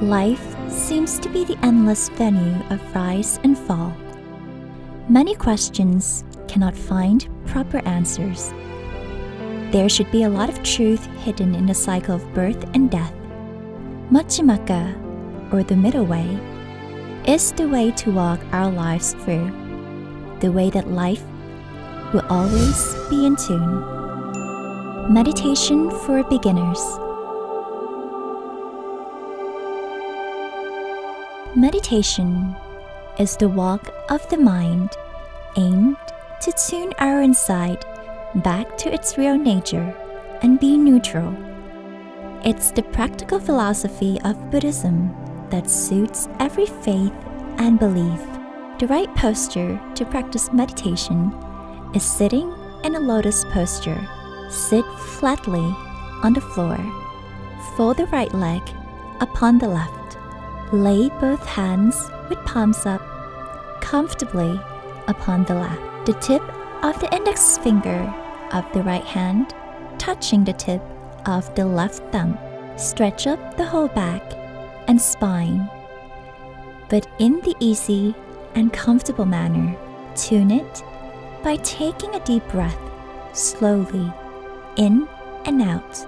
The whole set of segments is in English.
Life seems to be the endless venue of rise and fall. Many questions cannot find proper answers. There should be a lot of truth hidden in the cycle of birth and death. Majjhimaka, or the middle way, is the way to walk our lives through, the way that life will always be in tune. Meditation for Beginners. Meditation is the walk of the mind aimed to tune our inside back to its real nature and be neutral. It's the practical philosophy of Buddhism that suits every faith and belief. The right posture to practice meditation is sitting in a lotus posture. Sit flatly on the floor. Fold the right leg upon the left. Lay both hands with palms up comfortably upon the lap. The tip of the index finger of the right hand touching the tip of the left thumb. Stretch up the whole back and spine, but in the easy and comfortable manner. Tune it by taking a deep breath slowly in and out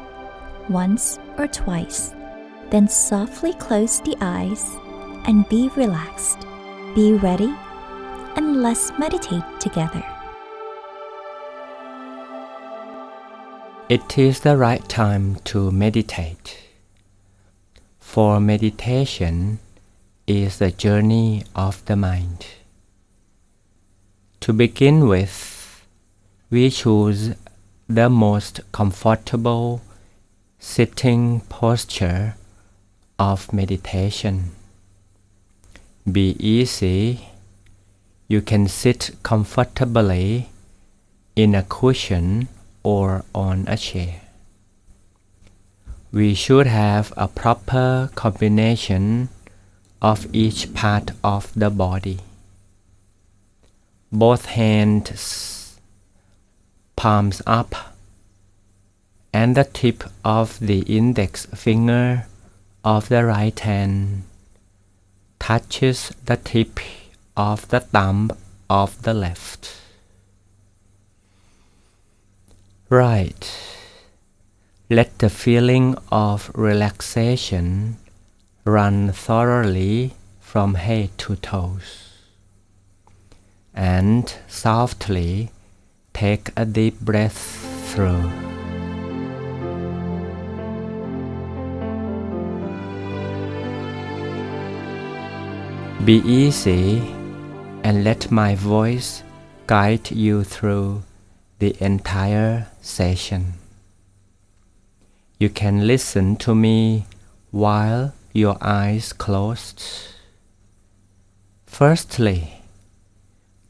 once or twice. Then softly close the eyes and be relaxed. Be ready and let's meditate together. It is the right time to meditate. For meditation is the journey of the mind. To begin with, we choose the most comfortable sitting posture of meditation. Be easy. You can sit comfortably in a cushion or on a chair. We should have a proper combination of each part of the body. Both hands, palms up, and the tip of the index finger of the right hand touches the tip of the thumb of the left. Right. Let the feeling of relaxation run thoroughly from head to toes. And softly take a deep breath through. Be easy and let my voice guide you through the entire session. You can listen to me while your eyes closed. Firstly,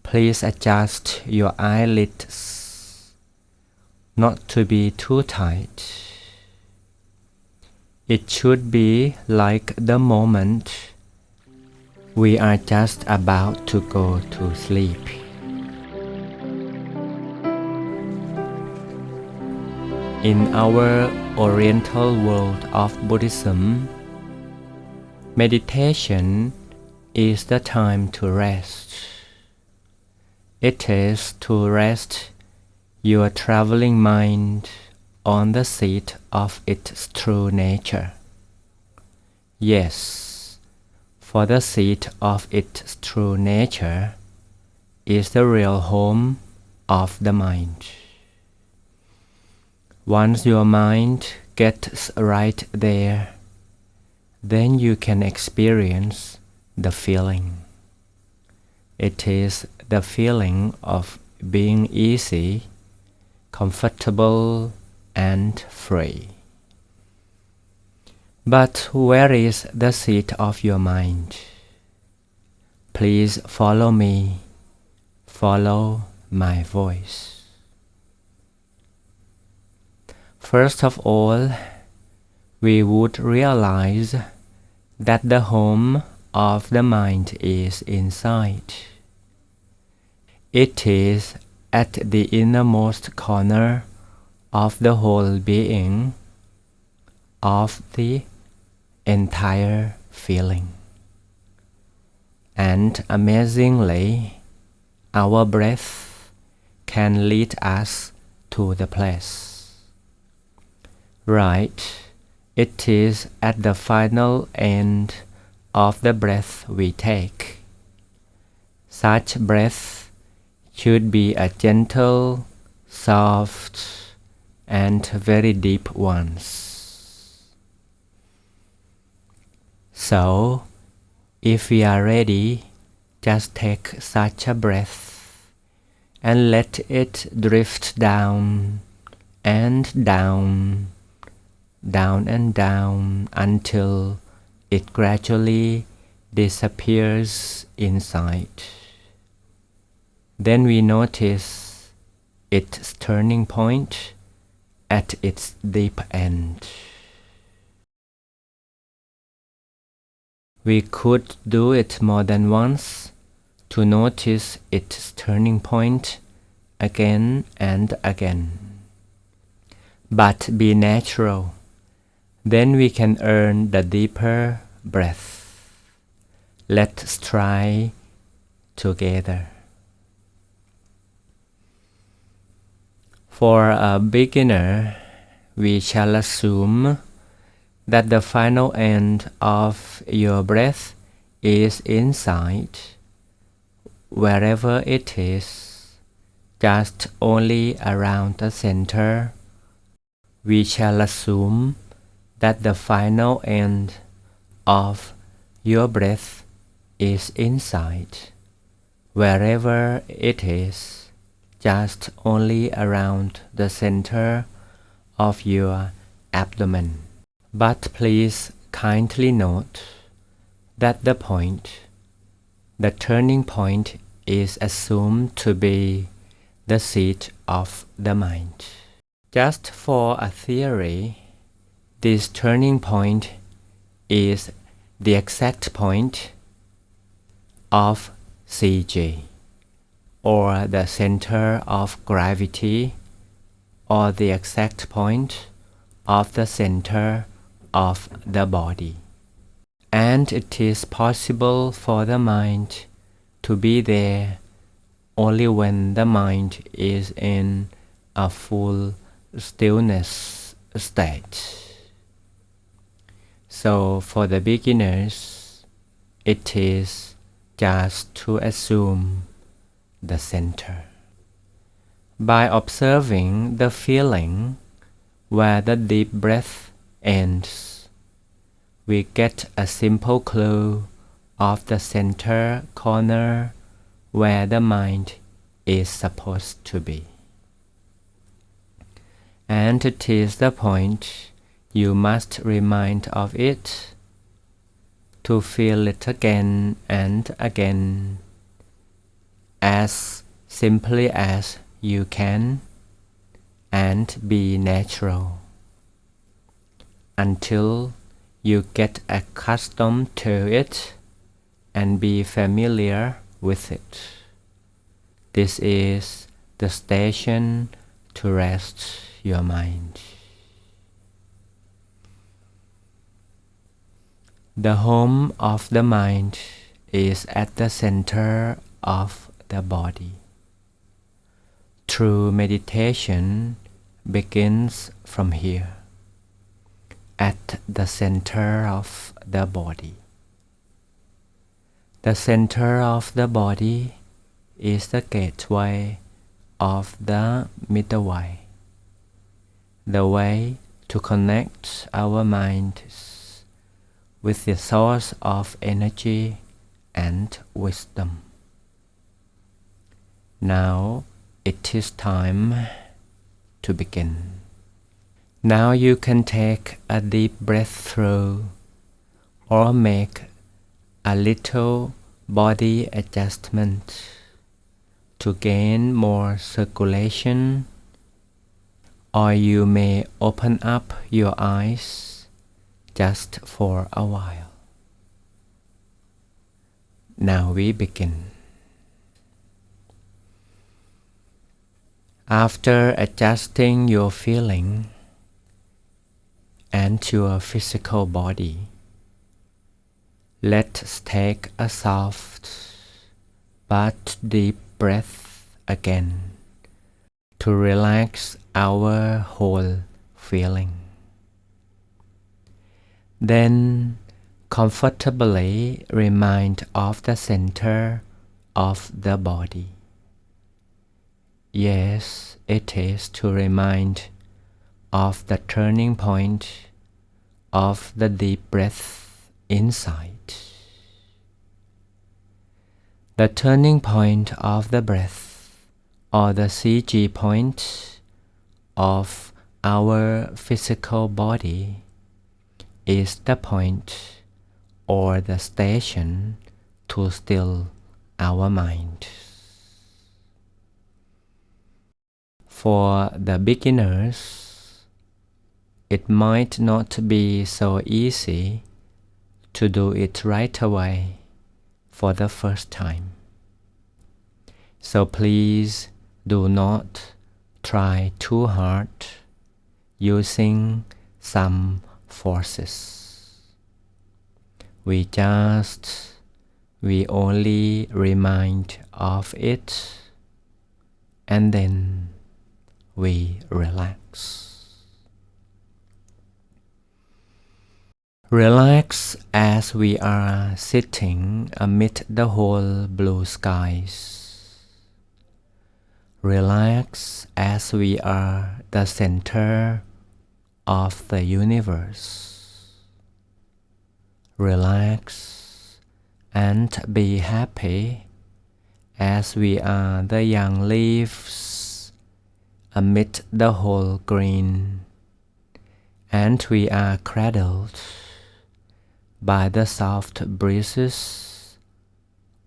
please adjust your eyelids not to be too tight. It should be like the moment we are just about to go to sleep. In our Oriental world of Buddhism, meditation is the time to rest. It is to rest your traveling mind on the seat of its true nature. Yes, for the seat of its true nature is the real home of the mind. Once your mind gets right there, then you can experience the feeling. It is the feeling of being easy, comfortable, and free. But where is the seat of your mind? Please follow me. Follow my voice. First of all, we would realize that the home of the mind is inside. It is at the innermost corner of the whole being, of the entire feeling. And amazingly, our breath can lead us to the place. Right, it is at the final end of the breath we take. Such breath should be a gentle, soft, and very deep ones. So, if we are ready, just take such a breath and let it drift down and down, down and down until it gradually disappears inside. Then we notice its turning point at its deep end. We could do it more than once to notice its turning point again and again. But be natural, then we can earn the deeper breath. Let's try together. For a beginner, we shall assume that the final end of your breath is inside, wherever it is, just only around the center. We shall assume that the final end of your breath is inside, wherever it is, just only around the center of your abdomen. But please kindly note that the turning point is assumed to be the seat of the mind. Just for a theory, this turning point is the exact point of CG, or the center of gravity, or the exact point of the center of the body. And it is possible for the mind to be there only when the mind is in a full stillness state. So for the beginners, it is just to assume the center. By observing the feeling where the deep breath ends, we get a simple clue of the center corner where the mind is supposed to be. And it is the point you must remind of it, to feel it again and again, as simply as you can, and be natural, until you get accustomed to it and be familiar with it. This is the station to rest your mind. The home of the mind is at the center of the body. True meditation begins from here, at the center of the body. The center of the body is the gateway of the middle way, the way to connect our minds with the source of energy and wisdom. Now it is time to begin. Now you can take a deep breath through, or make a little body adjustment to gain more circulation, or you may open up your eyes just for a while. Now we begin. After adjusting your feeling and your physical body, Let's take a soft but deep breath again to relax our whole feeling. Then comfortably remind of the center of the body. Yes, it is to remind of the turning point of the deep breath inside. The turning point of the breath, or the CG point of our physical body, is the point or the station to still our mind. For the beginners, it might not be so easy to do it right away for the first time. So please do not try too hard using some forces. We only remind of it and then we relax. Relax as we are sitting amid the whole blue skies. Relax as we are the center of the universe. Relax and be happy as we are the young leaves amid the whole green, and we are cradled by the soft breezes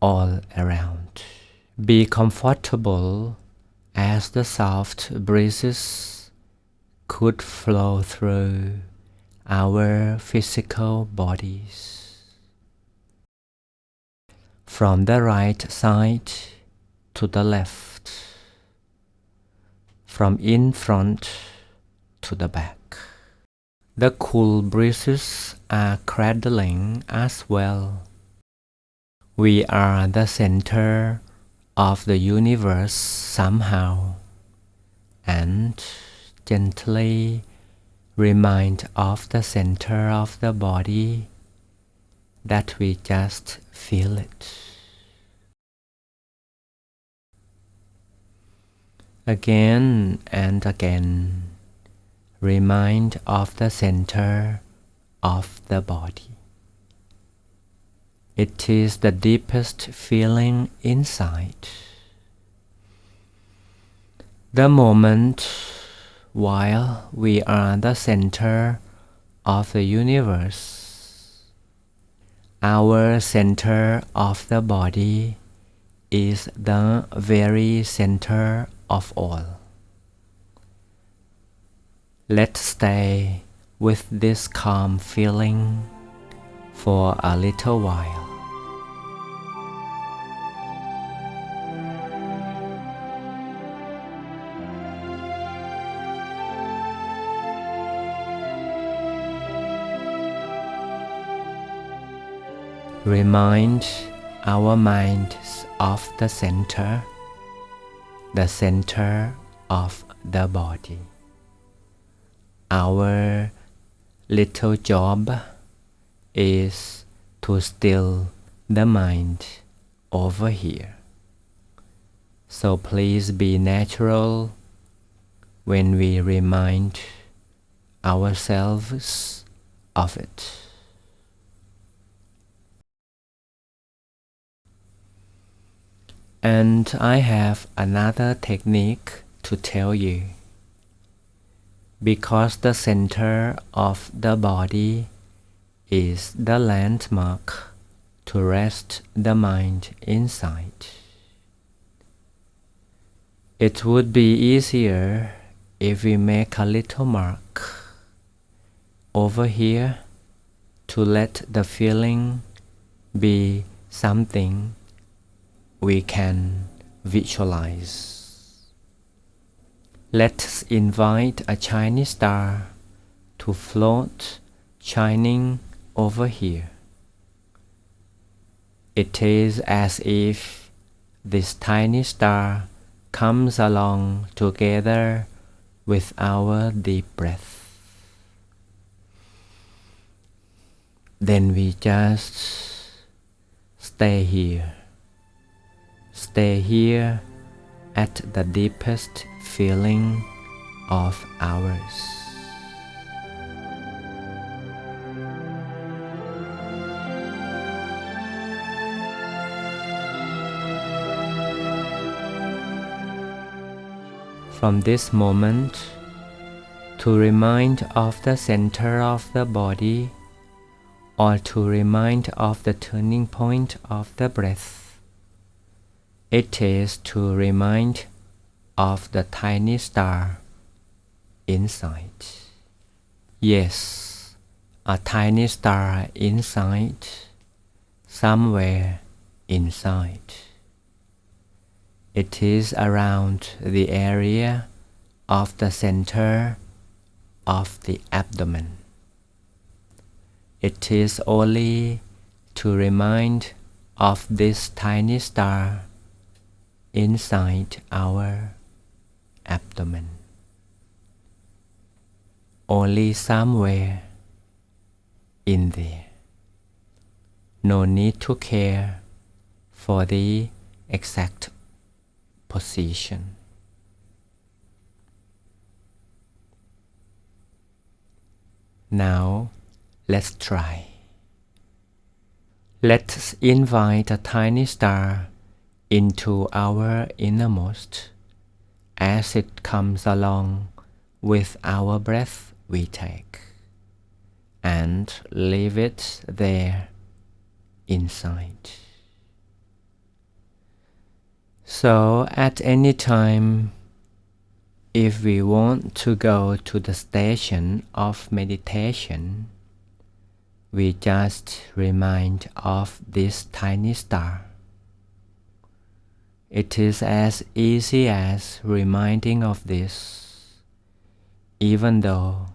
all around. Be comfortable as the soft breezes could flow through our physical bodies. From the right side to the left, from in front to the back. The cool breezes are cradling as well. We are the center of the universe somehow, and gently remind of the center of the body that we just feel it. Again and again, remind of the center of the body. It is the deepest feeling inside. The moment while we are the center of the universe, our center of the body is the very center of all. Let's stay with this calm feeling for a little while. Remind our minds of the center of the body. Our little job is to still the mind over here. So please be natural when we remind ourselves of it. And I have another technique to tell you. Because the center of the body is the landmark to rest the mind inside. It would be easier if we make a little mark over here to let the feeling be something we can visualize. Let's invite a Chinese star to float shining over here. It is as if this tiny star comes along together with our deep breath. Then we just stay here. Stay here at the deepest feeling of ours. From this moment, to remind of the center of the body, or to remind of the turning point of the breath, it is to remind of the tiny star inside. Yes, a tiny star inside, somewhere inside. It is around the area of the center of the abdomen. It is only to remind of this tiny star inside our abdomen. Only somewhere in there. No need to care for the exact position. Now, let's try. Let's invite a tiny star into our innermost as it comes along with our breath we take, and leave it there inside. So at any time, if we want to go to the station of meditation, we just remind of this tiny star. It is as easy as reminding of this, even though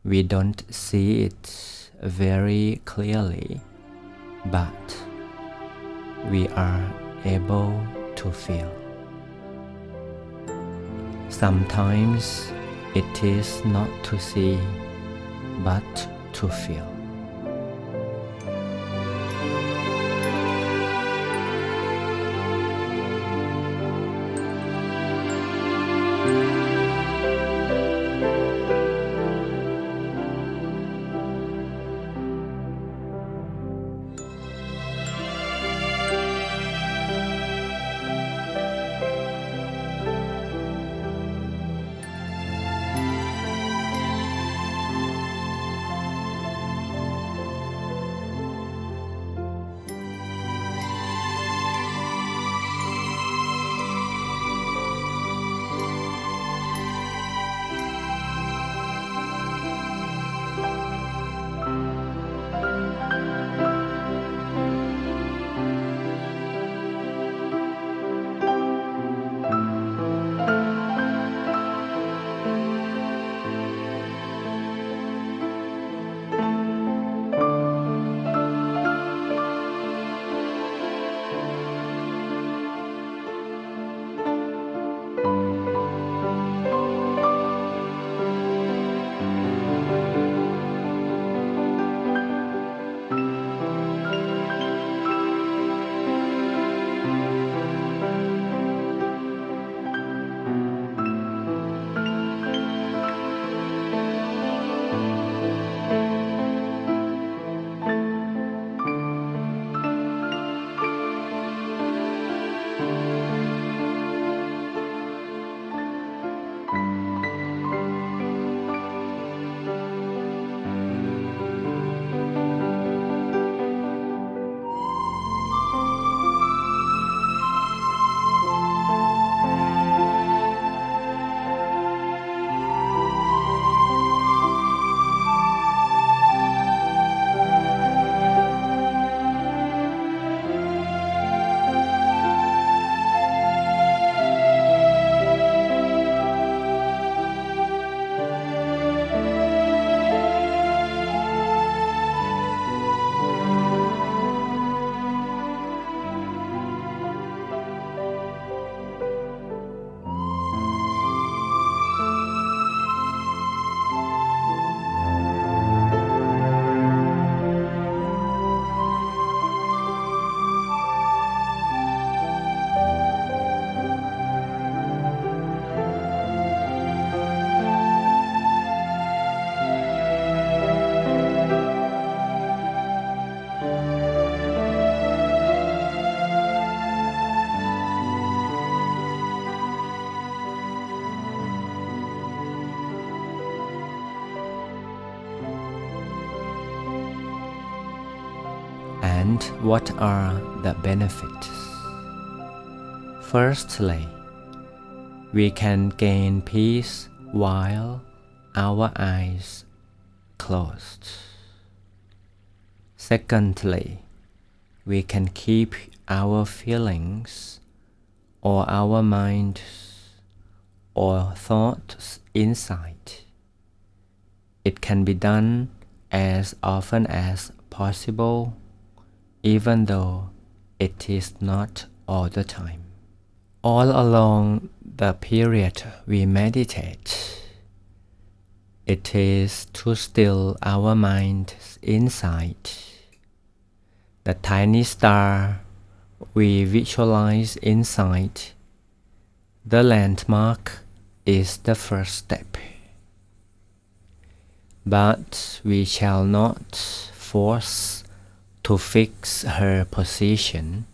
we don't see it very clearly, but we are able to feel. Sometimes it is not to see, but to feel. And what are the benefits? Firstly, we can gain peace while our eyes closed. Secondly, we can keep our feelings or our minds or thoughts inside. It can be done as often as possible, even though it is not all the time. All along the period we meditate, it is to still our minds inside. The tiny star we visualize inside, the landmark, is the first step. But we shall not force to fix her position,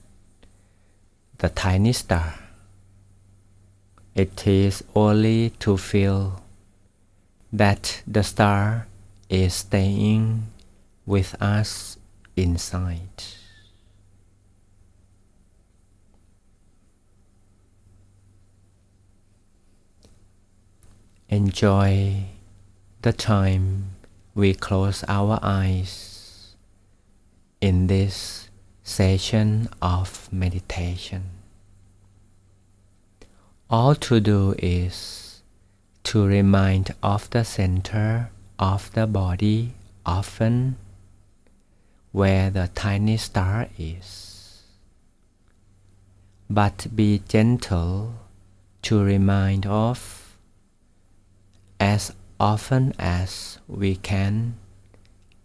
the tiny star. It is only to feel that the star is staying with us inside. Enjoy the time we close our eyes in this session of meditation. All to do is to remind of the center of the body often, where the tiny star is. But be gentle to remind of as often as we can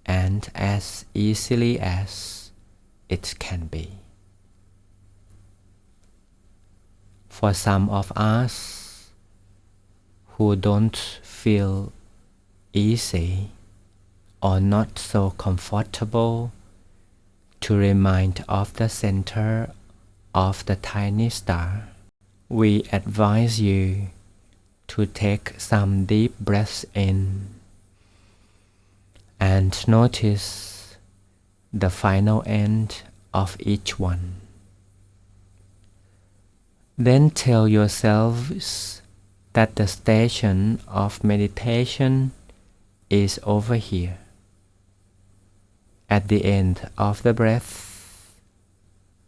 and as easily as it can be. For some of us who don't feel easy or not so comfortable to remind of the center of the tiny star, we advise you to take some deep breaths in and notice the final end of each one. Then tell yourselves that the station of meditation is over here. At the end of the breath,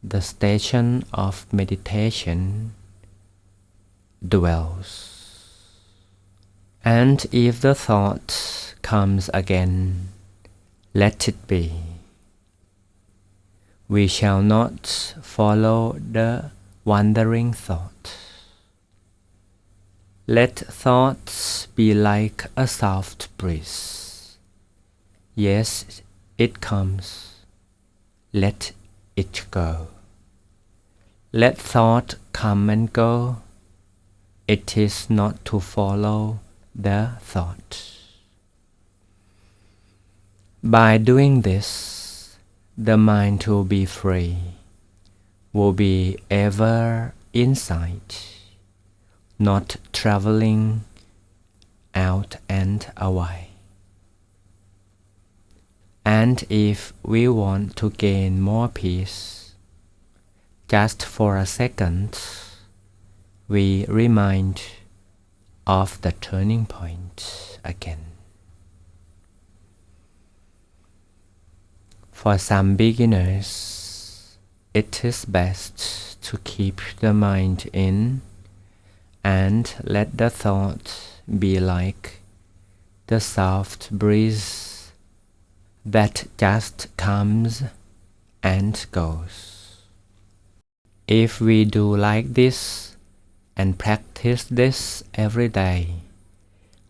the station of meditation dwells. And if the thought comes again, let it be. We shall not follow the wandering thought. Let thoughts be like a soft breeze. Yes, it comes. Let it go. Let thought come and go. It is not to follow the thought. By doing this, the mind will be free, will be ever inside, not traveling out and away. And if we want to gain more peace, just for a second, we remind of the turning point again. For some beginners, it is best to keep the mind in and let the thought be like the soft breeze that just comes and goes. If we do like this and practice this every day,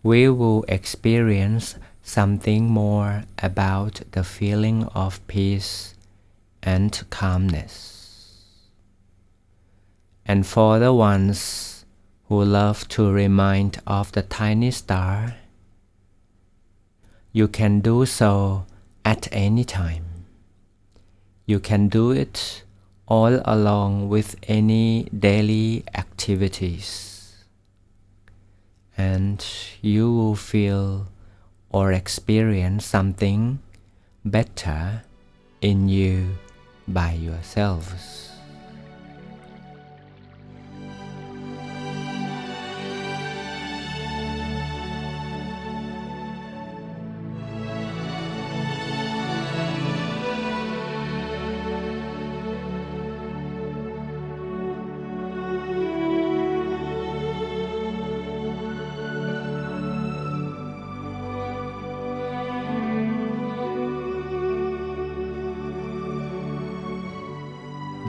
we will experience something more about the feeling of peace and calmness. And for the ones who love to remind of the tiny star, you can do so at any time. You can do it all along with any daily activities, and you will feel or experience something better in you by yourselves.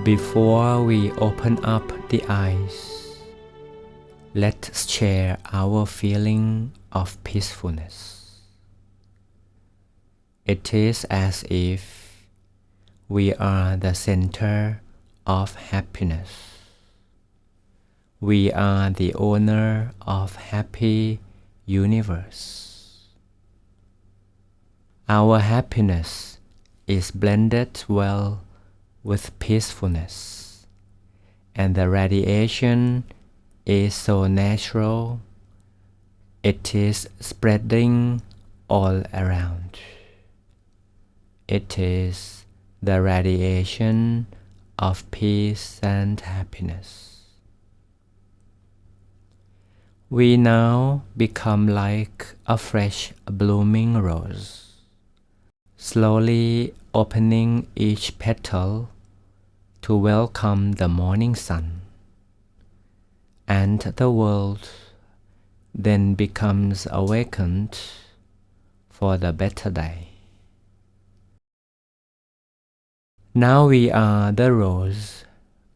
Before we open up the eyes, let's share our feeling of peacefulness. It is as if we are the center of happiness. We are the owner of happy universe. Our happiness is blended well with peacefulness, and the radiation is so natural, it is spreading all around. It is the radiation of peace and happiness. We now become like a fresh blooming rose, slowly opening each petal to welcome the morning sun, and the world then becomes awakened for the better day. Now we are the rose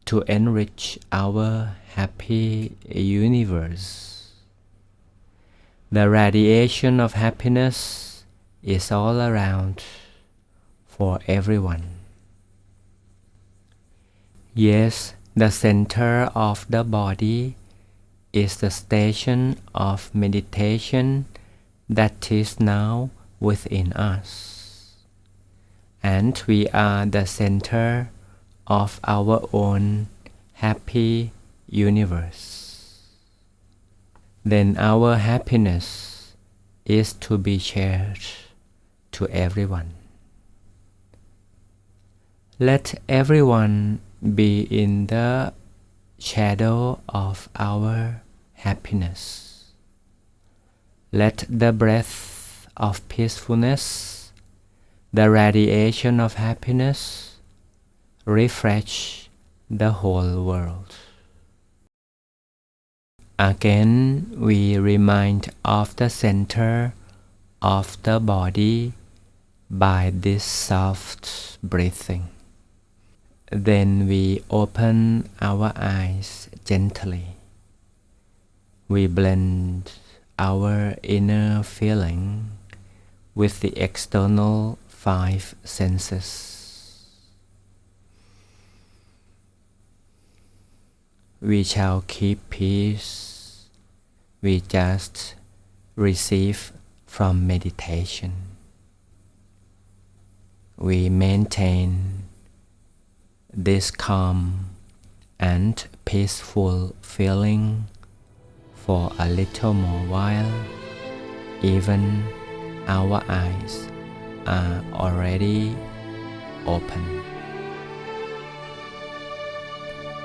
to enrich our happy universe. The radiation of happiness is all around for everyone. Yes, the center of the body is the station of meditation that is now within us, and we are the center of our own happy universe. Then our happiness is to be shared to everyone. Let everyone be in the shadow of our happiness. Let the breath of peacefulness, the radiation of happiness, refresh the whole world. Again, we remind of the center of the body by this soft breathing. Then we open our eyes gently. We blend our inner feeling with the external 5 senses. We shall keep peace. We just receive from meditation. We maintain this calm and peaceful feeling for a little more while. Even our eyes are already open.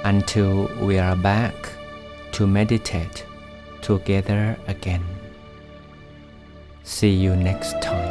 Until we are back to meditate together again. See you next time.